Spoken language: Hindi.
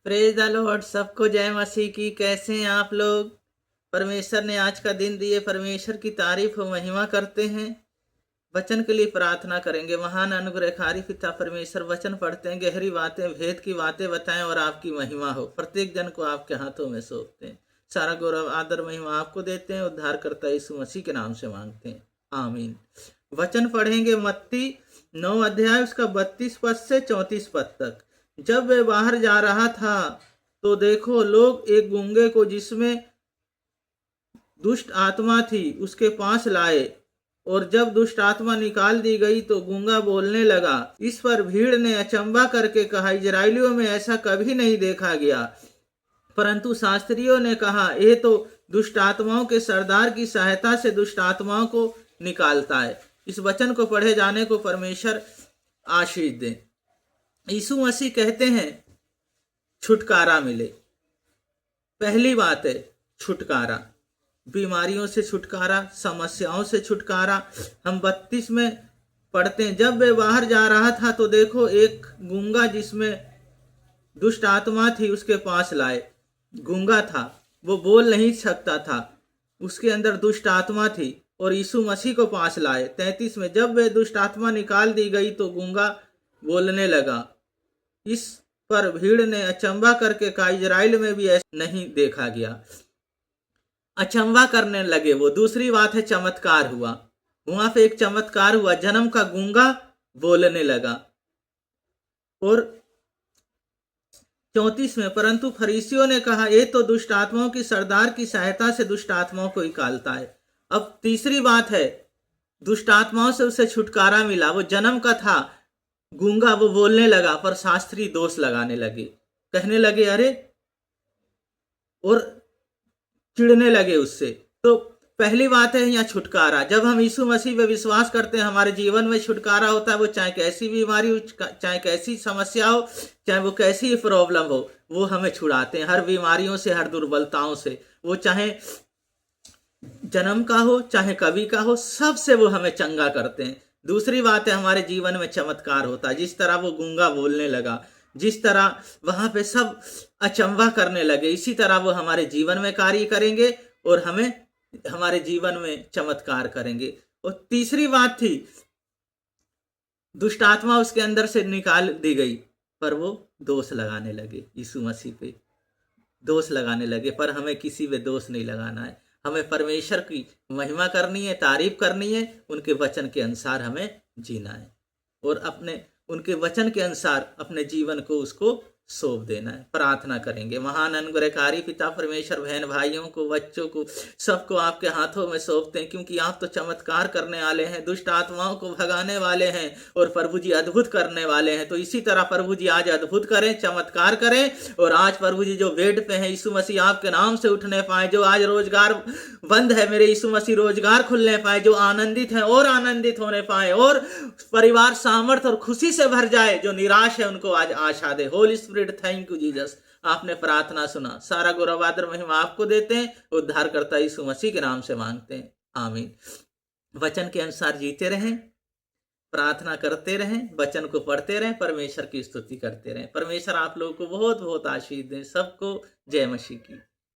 Praise the Lord. सबको जय मसीह की। कैसे हैं आप लोग? परमेश्वर ने आज का दिन दिए, परमेश्वर की तारीफ और महिमा करते हैं। वचन के लिए प्रार्थना करेंगे। महान अनुग्रहकारी पिता परमेश्वर, वचन पढ़ते हैं, गहरी बातें, भेद की बातें बताएं और आपकी महिमा हो। प्रत्येक जन को आपके हाथों में सौंपते हैं। सारा गौरव आदर महिमा आपको देते हैं। उद्धार करता यीशु मसीह के नाम से मांगते हैं, आमीन। वचन पढ़ेंगे मत्ती 9 अध्याय उसका 32 पद से 34 पद तक। जब वे बाहर जा रहा था तो देखो, लोग एक गूंगे को जिसमें दुष्ट आत्मा थी उसके पास लाए, और जब दुष्ट आत्मा निकाल दी गई तो गूंगा बोलने लगा। इस पर भीड़ ने अचंभा करके कहा, इजराइलियों में ऐसा कभी नहीं देखा गया। परंतु शास्त्रियों ने कहा, ये तो दुष्ट आत्माओं के सरदार की सहायता से दुष्ट आत्माओं को निकालता है। इस वचन को पढ़े जाने को परमेश्वर आशीष दे। यीशु मसीह कहते हैं छुटकारा मिले। पहली बात है छुटकारा, बीमारियों से छुटकारा, समस्याओं से छुटकारा। हम 32 में पढ़ते हैं, जब वे बाहर जा रहा था तो देखो, एक गूंगा जिसमें दुष्ट आत्मा थी उसके पास लाए। गूंगा था, वो बोल नहीं सकता था, उसके अंदर दुष्ट आत्मा थी, और यीशु मसीह को पास लाए। 33 में, जब वे दुष्ट आत्मा निकाल दी गई तो गूंगा बोलने लगा। इस पर भीड़ ने अचंभा करके कहा, इजराइल में भी ऐसा नहीं देखा गया। अचंभा करने लगे वो। दूसरी बात है चमत्कार हुआ। वहां पे एक चमत्कार हुआ, जन्म का गूंगा बोलने लगा। और 34 में, परंतु फरीसियों ने कहा, ये तो दुष्ट आत्माओं की सरदार की सहायता से दुष्ट आत्माओं को निकालता है। अब तीसरी बात है, दुष्ट आत्माओं से उसे छुटकारा मिला। वो जन्म का था गूंगा, वो बोलने लगा, पर शास्त्री दोष लगाने लगे, कहने लगे अरे, और चिढ़ने लगे उससे। तो पहली बात है यहाँ छुटकारा। जब हम यीशु मसीह पे विश्वास करते हैं, हमारे जीवन में छुटकारा होता है। वो चाहे कैसी बीमारी हो, चाहे कैसी समस्या हो, चाहे वो कैसी प्रॉब्लम हो, वो हमें छुड़ाते हैं हर बीमारियों से, हर दुर्बलताओं से। वो चाहे जन्म का हो, चाहे कभी का हो, सबसे वो हमें चंगा करते हैं। दूसरी बात है, हमारे जीवन में चमत्कार होता है। जिस तरह वो गूंगा बोलने लगा, जिस तरह वहां पे सब अचंभा करने लगे, इसी तरह वो हमारे जीवन में कार्य करेंगे और हमें हमारे जीवन में चमत्कार करेंगे। और तीसरी बात थी, दुष्ट आत्मा उसके अंदर से निकाल दी गई, पर वो दोष लगाने लगे, यीशु मसीह पे दोष लगाने लगे। पर हमें किसी पे दोष नहीं लगाना है। हमें परमेश्वर की महिमा करनी है, तारीफ करनी है, उनके वचन के अनुसार हमें जीना है, और अपने उनके वचन के अनुसार अपने जीवन को उसको सौंप देना है। प्रार्थना करेंगे। महान अनुग्रहकारी पिता परमेश्वर, बहन भाइयों को, बच्चों को, सबको आपके हाथों में सौंपते हैं, क्योंकि आप तो चमत्कार करने वाले हैं, दुष्ट आत्माओं को भगाने वाले हैं, और प्रभु जी अद्भुत करने वाले हैं। तो इसी तरह प्रभु जी आज अद्भुत करें, चमत्कार करें। और आज प्रभु जी जो बेड पे हैं, यीशु मसीह आपके नाम से उठने पाए। जो आज रोजगार बंद है, मेरे यीशु मसीह रोजगार खुलने पाए। जो आनंदित है और आनंदित होने पाए, और परिवार सामर्थ्य और खुशी से भर जाए। जो निराश है उनको आज आशा दे। Holy Spirit, thank you Jesus, आपने प्रार्थना सुना। सारा गौरव आदर महिमा आपको देते हैं। उद्धार करता यीशु मसीह के नाम से मांगते हैं, आमीन। वचन के अनुसार जीते रहें, प्रार्थना करते रहें, वचन को पढ़ते रहें, परमेश्वर की स्तुति करते रहें। परमेश्वर आप लोगों को बहुत बहुत आशीष दें। सबको जय मसीह की।